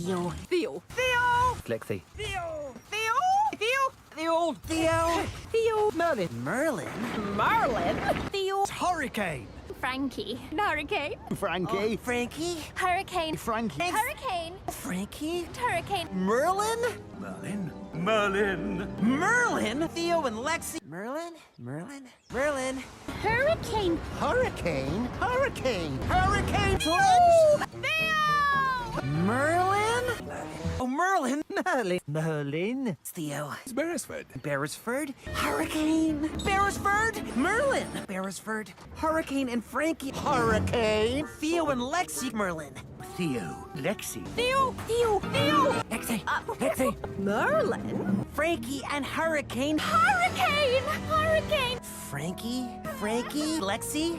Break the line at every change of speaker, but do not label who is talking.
Theo.
Theo. Theo.
Lexi.
Theo. Theo. Theo. Theo.
Theo.
Theo.
Merlin. Merlin.
Merlin. Theo.
Hurricane.
Frankie. Hurricane.
Frankie. Frankie.
Hurricane.
Frankie.
Hurricane.
Frankie.
Hurricane.
Merlin.
Merlin. Merlin.
Merlin. Theo and Lexi. Merlin. Merlin. Merlin.
Hurricane.
Hurricane. Hurricane. Hurricane.
Theo!
Merlin. Oh, Merlin. Merlin. Merlin. It's Theo.
It's Beresford.
Beresford. Hurricane. Beresford. Merlin. Beresford. Hurricane and Frankie. Hurricane. Theo and Lexi. Merlin.
Theo. Lexi.
Theo. Theo. Theo.
Lexi. Lexi.
Merlin.
Frankie and Hurricane.
Hurricane! Hurricane!
Frankie. Frankie. Lexi.